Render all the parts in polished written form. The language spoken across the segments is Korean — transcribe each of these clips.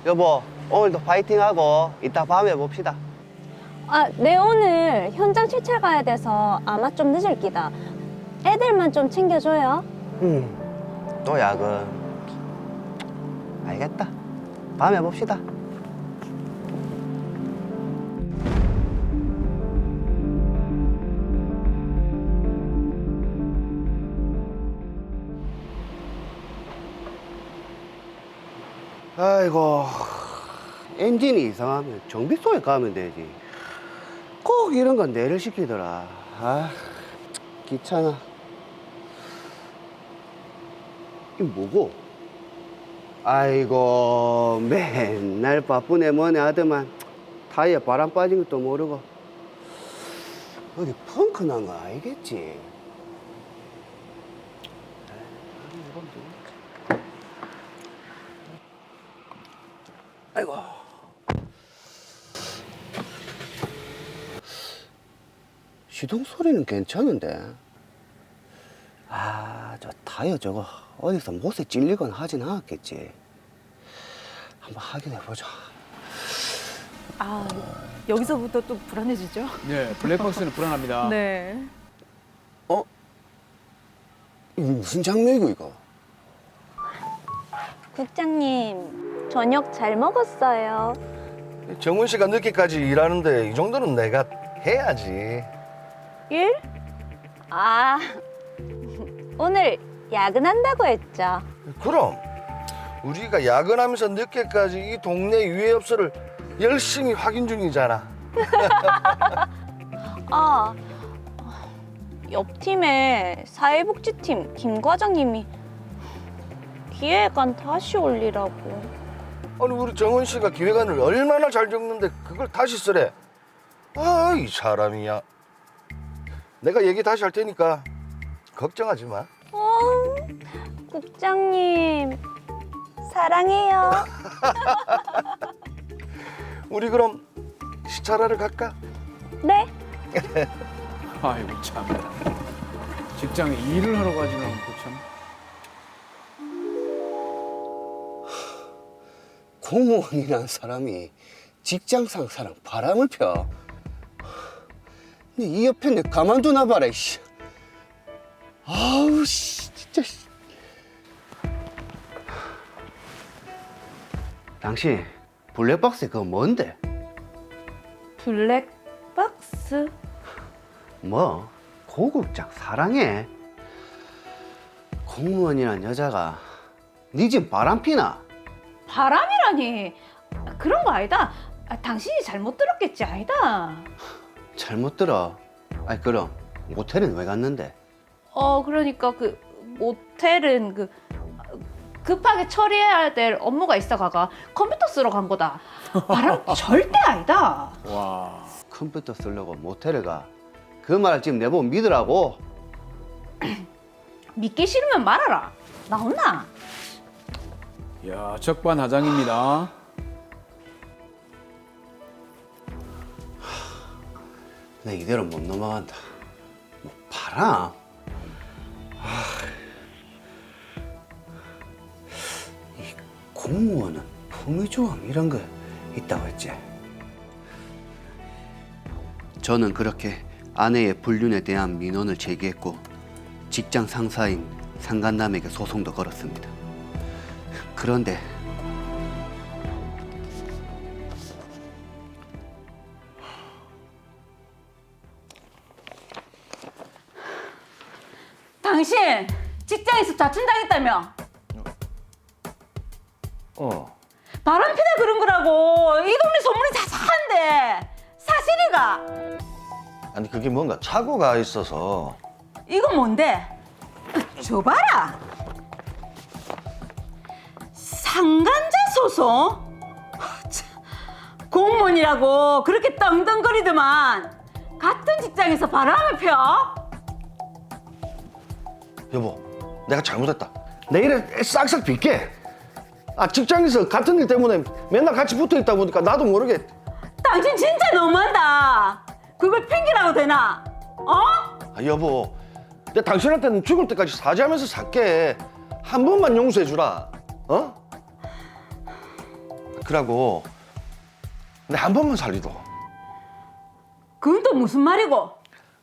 여보, 오늘도 파이팅하고 이따 밤에 봅시다. 아, 네, 오늘 현장 출찰 가야 돼서 아마 좀 늦을 기다. 애들만 좀 챙겨줘요. 또 야근. 알겠다. 밤에 봅시다. 아이고, 엔진이 이상하면 정비소에 가면 되지. 꼭 이런 건 내를 시키더라. 아, 귀찮아. 이거 뭐고? 아이고, 맨날 바쁘네 뭐네 하더만 타이어 바람 빠진 것도 모르고. 어디 펑크 난 거 아니겠지? 아이고. 시동 소리는 괜찮은데. 아, 저 타이어 저거 어디서 못에 찔리거나 하진 않았겠지. 한번 확인해 보자. 아, 여기서부터 또 불안해지죠? 네, 블랙박스는 불안합니다. 네. 어? 이거 무슨 장면이고 이거? 국장님, 저녁 잘 먹었어요. 정훈 씨가 늦게까지 일하는데 이 정도는 내가 해야지. 일? 아, 오늘 야근한다고 했죠. 그럼 우리가 야근하면서 늦게까지 이 동네 유해업소를 열심히 확인 중이잖아. 아, 옆 팀에 사회복지팀 김 과장님이 기획안 다시 올리라고. 아니 우리 정훈 씨가 기획안을 얼마나 잘 적는데 그걸 다시 쓰래. 아, 이 사람이야. 내가 얘기 다시 할 테니까 걱정하지 마. 국장님, 사랑해요. 우리 그럼 시찰하러 갈까? 네. 아이고 참. 직장에 일을 하러 가지는 않고 참. 공무원이라는 사람이 직장 상사랑 바람을 펴. 근데 이 옆에 내 가만두나 봐라, 씨. 아우, 씨, 진짜. 당신 블랙박스 그거 뭔데? 블랙박스? 뭐 고급장 사랑해. 공무원이란 여자가 네 집 바람 피나? 바람이라니. 그런 거 아니다. 아, 당신이 잘못 들었겠지, 아니다. 잘못 들어. 아이 그럼 모텔은 왜 갔는데? 그러니까 그 모텔은 그 급하게 처리해야 될 업무가 있어가가 컴퓨터 쓰러 간 거다. 바람 절대 아니다. 와. 컴퓨터 쓰려고 모텔에 가. 그 말 지금 내보고 믿으라고? 믿기 싫으면 말아라. 나 혼나. 야, 적반하장입니다. 나 이대로 못 넘어간다. 뭐 바람? 이 공무원은 품위조항 이런 거 있다고 했지? 저는 그렇게 아내의 불륜에 대한 민원을 제기했고 직장 상사인 상간남에게 소송도 걸었습니다. 그런데 당신 직장에서 자춘당했다며? 바람 피다 그런 거라고. 이 동네 소문이 자자한데 사실이가? 아니 그게 뭔가 착오가 있어서. 이건 뭔데? 줘봐라. 상간자 소송? 참, 공무원이라고 그렇게 떵떵거리더만 같은 직장에서 바람을 펴? 여보, 내가 잘못했다. 내일에 싹싹 빌게. 아, 직장에서 같은 일 때문에 맨날 같이 붙어 있다 보니까 나도 모르게. 당신 진짜 너무한다. 그걸 핑계라고 되나? 어? 아, 여보, 내가 당신한테는 죽을 때까지 사죄하면서 살게. 한 번만 용서해 주라. 어? 그러고 내 한 번만 살리도. 그건 또 무슨 말이고?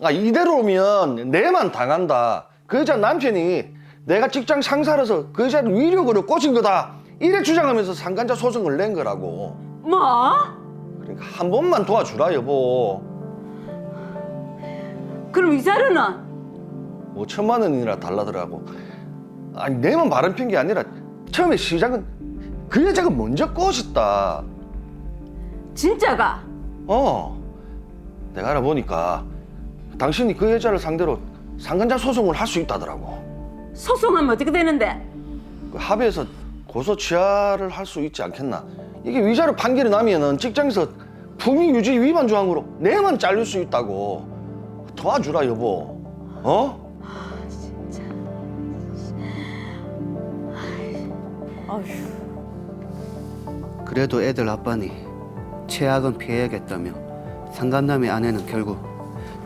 아, 이대로면 내만 당한다. 그 여자 남편이 내가 직장 상사라서 그 여자를 위력으로 꼬신 거다. 이래 주장하면서 상간자 소송을 낸 거라고. 뭐? 그러니까 한 번만 도와주라 여보. 그럼 위자료는? 5천만 원이나 달라더라고. 아니 내만 바람 핀 게 아니라 처음에 시작은 그 여자가 먼저 꼬셨다. 진짜가? 내가 알아보니까 당신이 그 여자를 상대로 상간자 소송을 할 수 있다더라고. 소송하면 어떻게 되는데? 그 합의해서 고소 취하를 할 수 있지 않겠나. 이게 위자료 판결이 나면은 직장에서 품위 유지 위반 조항으로 내만 잘릴 수 있다고. 도와주라 여보. 그래도 애들 아빠니 최악은 피해야겠다며 상간남의 아내는 결국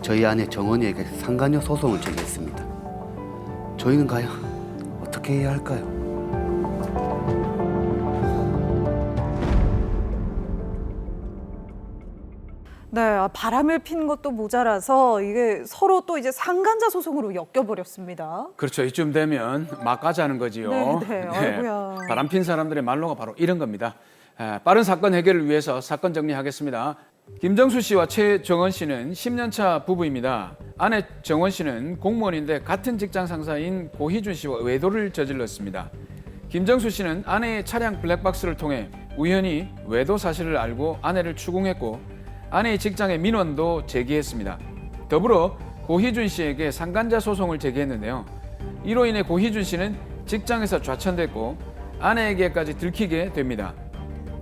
저희 아내 정원이에게 상간녀 소송을 제기했습니다. 저희는 과연 어떻게 해야 할까요? 네, 바람을 핀 것도 모자라서 이게 서로 또 이제 상간자 소송으로 엮여버렸습니다. 그렇죠. 이쯤 되면 막가자는 거지요. 네, 아이고야. 바람핀 사람들의 말로가 바로 이런 겁니다. 빠른 사건 해결을 위해서 사건 정리하겠습니다. 김정수 씨와 최정원 씨는 10년차 부부입니다. 아내 정원 씨는 공무원인데 같은 직장 상사인 고희준 씨와 외도를 저질렀습니다. 김정수 씨는 아내의 차량 블랙박스를 통해 우연히 외도 사실을 알고 아내를 추궁했고 아내의 직장의 민원도 제기했습니다. 더불어 고희준 씨에게 상간자 소송을 제기했는데요. 이로 인해 고희준 씨는 직장에서 좌천됐고 아내에게까지 들키게 됩니다.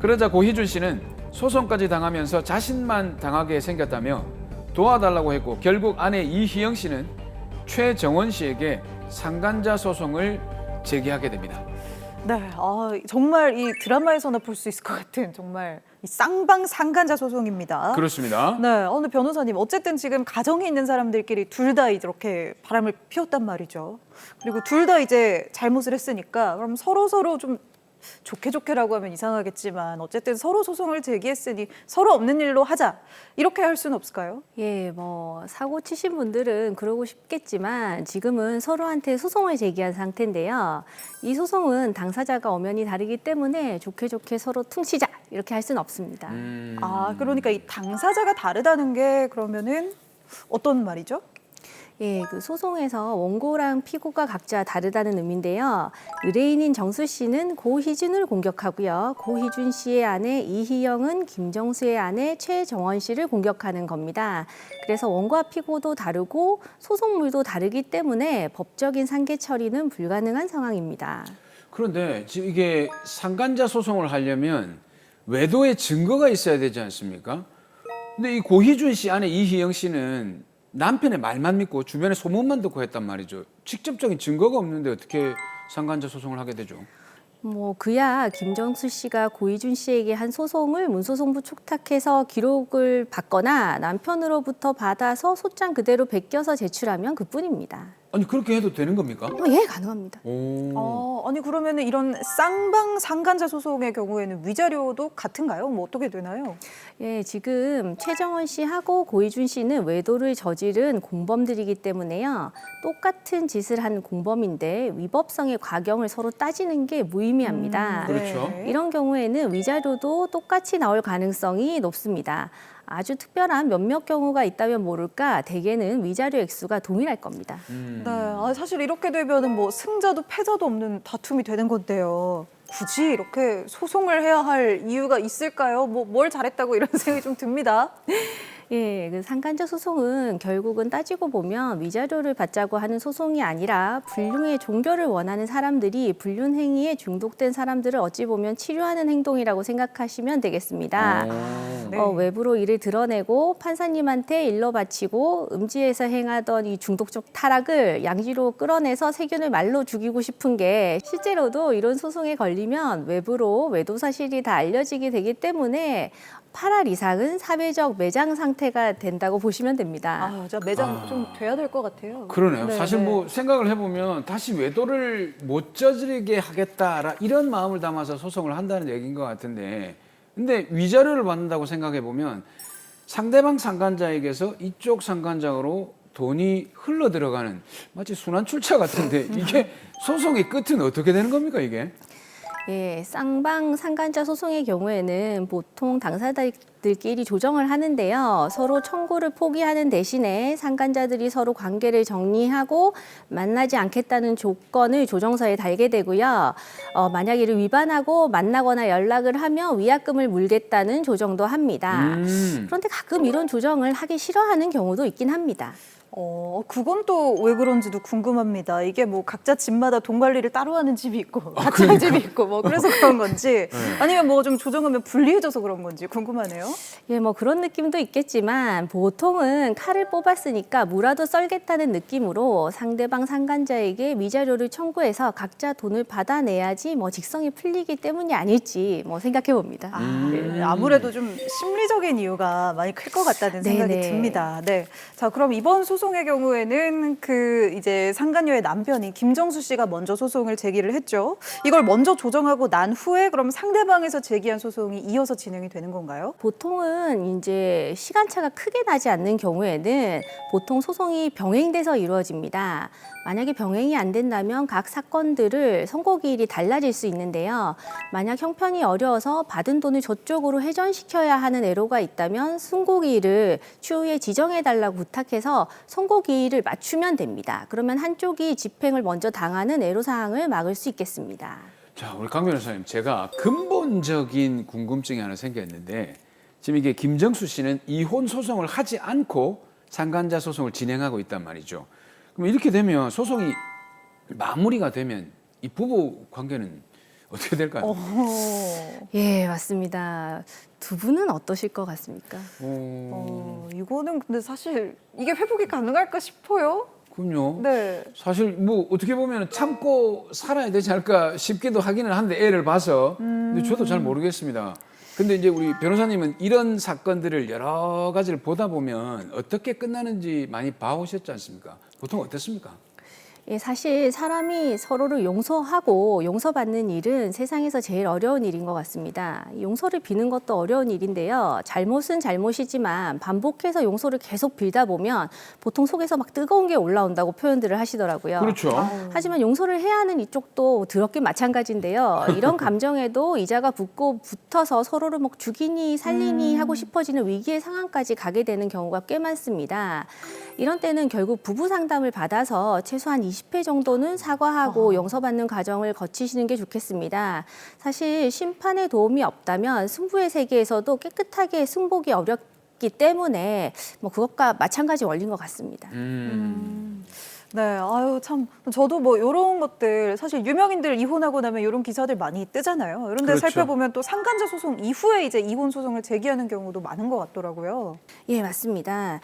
그러자 고희준 씨는 소송까지 당하면서 자신만 당하게 생겼다며 도와달라고 했고 결국 아내 이희영 씨는 최정원 씨에게 상간자 소송을 제기하게 됩니다. 네, 정말 이 드라마에서나 볼 수 있을 것 같은 정말 이 쌍방 상간자 소송입니다. 그렇습니다. 네, 근데 변호사님 어쨌든 지금 가정에 있는 사람들끼리 둘 다 이렇게 바람을 피웠단 말이죠. 그리고 둘 다 이제 잘못을 했으니까 그럼 서로 좀 좋게라고 하면 이상하겠지만 어쨌든 서로 소송을 제기했으니 서로 없는 일로 하자 이렇게 할 수는 없을까요? 예, 뭐 사고 치신 분들은 그러고 싶겠지만 지금은 서로한테 소송을 제기한 상태인데요. 이 소송은 당사자가 엄연히 다르기 때문에 좋게 서로 퉁치자 이렇게 할 수는 없습니다. 그러니까 이 당사자가 다르다는 게 그러면은 어떤 말이죠? 예, 그 소송에서 원고랑 피고가 각자 다르다는 의미인데요. 의뢰인인 정수 씨는 고희준을 공격하고요. 고희준 씨의 아내 이희영은 김정수의 아내 최정원 씨를 공격하는 겁니다. 그래서 원고와 피고도 다르고 소송물도 다르기 때문에 법적인 상계 처리는 불가능한 상황입니다. 그런데 지금 이게 상간자 소송을 하려면 외도의 증거가 있어야 되지 않습니까? 근데 이 고희준 씨 아내 이희영 씨는 남편의 말만 믿고 주변에 소문만 듣고 했단 말이죠. 직접적인 증거가 없는데 어떻게 상간자 소송을 하게 되죠? 뭐 그야 김정수 씨가 고희준 씨에게 한 소송을 문소송부 촉탁해서 기록을 받거나 남편으로부터 받아서 소장 그대로 베껴서 제출하면 그뿐입니다. 아니 그렇게 해도 되는 겁니까? 예, 가능합니다. 아니 그러면은 이런 쌍방 상간자 소송의 경우에는 위자료도 같은가요? 뭐 어떻게 되나요? 예, 지금 최정원 씨하고 고희준 씨는 외도를 저지른 공범들이기 때문에요. 똑같은 짓을 한 공범인데 위법성의 과경을 서로 따지는 게 무의미합니다. 그렇죠. 이런 경우에는 위자료도 똑같이 나올 가능성이 높습니다. 아주 특별한 몇몇 경우가 있다면 모를까 대개는 위자료 액수가 동일할 겁니다. 네, 사실 이렇게 되면은 뭐 승자도 패자도 없는 다툼이 되는 건데요. 굳이 이렇게 소송을 해야 할 이유가 있을까요? 뭐 뭘 잘했다고 이런 생각이 좀 듭니다. 예, 그 상간자 소송은 결국은 따지고 보면 위자료를 받자고 하는 소송이 아니라 불륜의 종결을 원하는 사람들이 불륜 행위에 중독된 사람들을 어찌 보면 치료하는 행동이라고 생각하시면 되겠습니다. 네. 외부로 이를 드러내고 판사님한테 일러 바치고 음지에서 행하던 이 중독적 타락을 양지로 끌어내서 세균을 말로 죽이고 싶은 게 실제로도 이런 소송에 걸리면 외부로 외도 사실이 다 알려지게 되기 때문에 8할 이상은 사회적 매장 상태가 된다고 보시면 됩니다. 아, 진짜 매장 좀 돼야 될 것 같아요. 그러네요. 네, 사실 네. 뭐 생각을 해보면 다시 외도를 못 저지르게 하겠다라 이런 마음을 담아서 소송을 한다는 얘기인 것 같은데, 근데 위자료를 받는다고 생각해 보면 상대방 상간자에게서 이쪽 상간자로 돈이 흘러 들어가는 마치 순환 출처 같은데 이게 소송의 끝은 어떻게 되는 겁니까 이게? 예, 쌍방 상간자 소송의 경우에는 보통 당사자들끼리 조정을 하는데요. 서로 청구를 포기하는 대신에 상간자들이 서로 관계를 정리하고 만나지 않겠다는 조건을 조정서에 달게 되고요. 만약 이를 위반하고 만나거나 연락을 하면 위약금을 물겠다는 조정도 합니다. 그런데 가끔 이런 조정을 하기 싫어하는 경우도 있긴 합니다. 그건 또 왜 그런지도 궁금합니다. 이게 뭐 각자 집마다 돈 관리를 따로 하는 집이 있고 같이 할 집이 있고 뭐 그래서 그런 건지 아니면 뭐 좀 조정하면 불리해져서 그런 건지 궁금하네요. 예, 뭐 그런 느낌도 있겠지만 보통은 칼을 뽑았으니까 무라도 썰겠다는 느낌으로 상대방 상간자에게 위자료를 청구해서 각자 돈을 받아내야지 뭐 직성이 풀리기 때문이 아닐지 뭐 생각해 봅니다. 예, 아무래도 좀 심리적인 이유가 많이 클 것 같다는 생각이 네네. 듭니다. 네. 자, 그럼 이번 소송의 경우에는 그 이제 상간녀의 남편인 김정수 씨가 먼저 소송을 제기를 했죠. 이걸 먼저 조정하고 난 후에 그럼 상대방에서 제기한 소송이 이어서 진행이 되는 건가요? 보통은 이제 시간차가 크게 나지 않는 경우에는 보통 소송이 병행돼서 이루어집니다. 만약에 병행이 안 된다면 각 사건들을 선고기일이 달라질 수 있는데요. 만약 형편이 어려워서 받은 돈을 저쪽으로 회전시켜야 하는 애로가 있다면 선고기일을 추후에 지정해달라고 부탁해서 선고기일을 맞추면 됩니다. 그러면 한쪽이 집행을 먼저 당하는 애로사항을 막을 수 있겠습니다. 자, 우리 강 변호사님, 제가 근본적인 궁금증이 하나 생겼는데 지금 이게 김정수 씨는 이혼 소송을 하지 않고 상간자 소송을 진행하고 있단 말이죠. 그럼 이렇게 되면 소송이 마무리가 되면 이 부부 관계는 어떻게 될까요? 예, 맞습니다. 두 분은 어떠실 것 같습니까? 이거는 근데 사실 이게 회복이 가능할까 싶어요. 그럼요. 네. 사실 뭐 어떻게 보면 참고 살아야 되지 않을까 싶기도 하기는 한데 애를 봐서 근데 저도 잘 모르겠습니다. 근데 이제 우리 변호사님은 이런 사건들을 여러 가지를 보다 보면 어떻게 끝나는지 많이 봐오셨지 않습니까? 보통 어떻습니까? 예, 사실 사람이 서로를 용서하고 용서받는 일은 세상에서 제일 어려운 일인 것 같습니다. 용서를 비는 것도 어려운 일인데요. 잘못은 잘못이지만 반복해서 용서를 계속 빌다 보면 보통 속에서 막 뜨거운 게 올라온다고 표현들을 하시더라고요. 그렇죠. 하지만 용서를 해야 하는 이쪽도 더럽게 마찬가지인데요. 이런 감정에도 이자가 붙고 붙어서 서로를 막 죽이니 살리니 하고 싶어지는 위기의 상황까지 가게 되는 경우가 꽤 많습니다. 이런 때는 결국 부부 상담을 받아서 최소한 20회 정도는 사과하고 용서받는 과정을 거치시는 게 좋겠습니다. 사실 심판의 도움이 없다면 승부의 세계에서도 깨끗하게 승복이 어렵기 때문에 뭐 그것과 마찬가지 원리인 것 같습니다. 네, 아유 참 저도 뭐 이런 것들 사실 유명인들 이혼하고 나면 이런 기사들 많이 뜨잖아요. 이런 데 그렇죠. 살펴보면 또 상간자 소송 이후에 이제 이혼 소송을 제기하는 경우도 많은 것 같더라고요. 예, 맞습니다.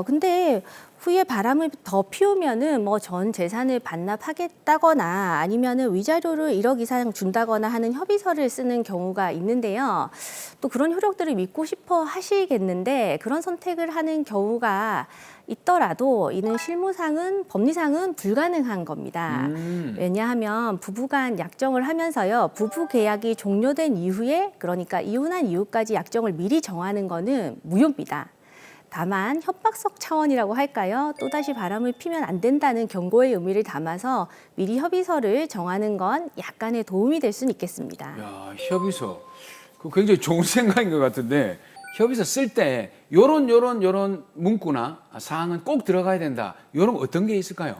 근데 후에 바람을 더 피우면은 뭐 전 재산을 반납하겠다거나 아니면은 위자료를 1억 이상 준다거나 하는 협의서를 쓰는 경우가 있는데요. 또 그런 효력들을 믿고 싶어 하시겠는데 그런 선택을 하는 경우가 있더라도 이는 실무상은 법리상은 불가능한 겁니다. 왜냐하면 부부간 약정을 하면서요. 부부 계약이 종료된 이후에 그러니까 이혼한 이후까지 약정을 미리 정하는 거는 무효입니다. 다만 협박성 차원이라고 할까요? 또다시 바람을 피면 안 된다는 경고의 의미를 담아서 미리 협의서를 정하는 건 약간의 도움이 될 수는 있겠습니다. 야, 협의서. 그 굉장히 좋은 생각인 것 같은데 협의서 쓸 때 요런 문구나 사항은 꼭 들어가야 된다. 요런 어떤 게 있을까요?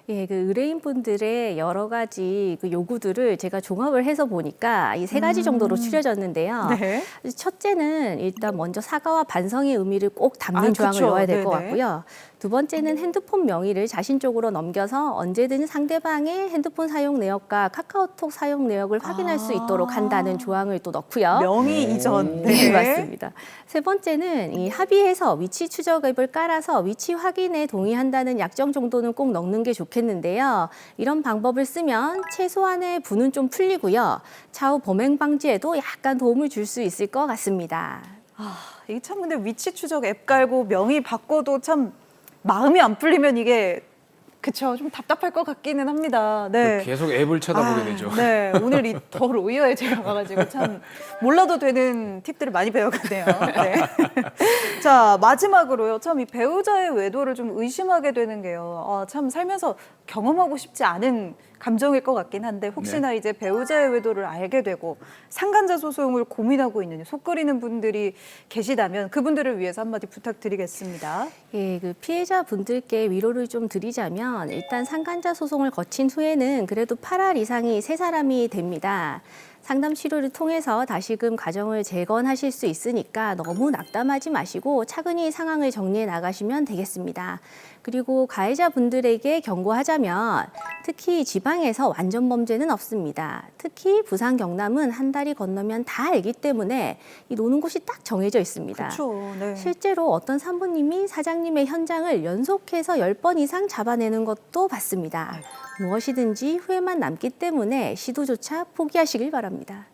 예, 그 의뢰인분들의 여러 가지 그 요구들을 제가 종합을 해서 보니까 이 3가지 정도로 추려졌는데요. 네. 첫째는 일단 먼저 사과와 반성의 의미를 꼭 담는 아, 조항을 그쵸. 넣어야 될 것 네네. 같고요. 두 번째는 핸드폰 명의를 자신 쪽으로 넘겨서 언제든 상대방의 핸드폰 사용 내역과 카카오톡 사용 내역을 확인할 수 있도록 한다는 조항을 또 넣고요. 명의 이전. 네, 맞습니다. 세 번째는 이 합의해서 위치 추적 앱을 깔아서 위치 확인에 동의한다는 약정 정도는 꼭 넣는 게 좋겠는데요. 이런 방법을 쓰면 최소한의 부는 좀 풀리고요. 차후 범행 방지에도 약간 도움을 줄 수 있을 것 같습니다. 이게 참 근데 위치 추적 앱 깔고 명의 바꿔도 참 마음이 안 풀리면 이게 그쵸 좀 답답할 것 같기는 합니다. 네. 계속 앱을 쳐다보게 되죠. 네, 오늘 이 더 로이어에 제가 와가지고 참 몰라도 되는 팁들을 많이 배워갔네요. 네. 자 마지막으로요, 참 이 배우자의 외도를 좀 의심하게 되는 게요. 참 살면서 경험하고 싶지 않은 감정일 것 같긴 한데 혹시나 이제 배우자의 외도를 알게 되고 상간자 소송을 고민하고 있는 속 끓이는 분들이 계시다면 그분들을 위해서 한마디 부탁드리겠습니다. 예, 그 피해자 분들께 위로를 좀 드리자면 일단 상간자 소송을 거친 후에는 그래도 8할 이상이 세 사람이 됩니다. 상담 치료를 통해서 다시금 가정을 재건하실 수 있으니까 너무 낙담하지 마시고 차근히 상황을 정리해 나가시면 되겠습니다. 그리고 가해자분들에게 경고하자면 특히 지방에서 완전 범죄는 없습니다. 특히 부산 경남은 한 달이 건너면 다 알기 때문에 이 노는 곳이 딱 정해져 있습니다. 그렇죠. 네. 실제로 어떤 산부님이 사장님의 현장을 연속해서 10번 이상 잡아내는 것도 봤습니다. 무엇이든지 후회만 남기 때문에 시도조차 포기하시길 바랍니다.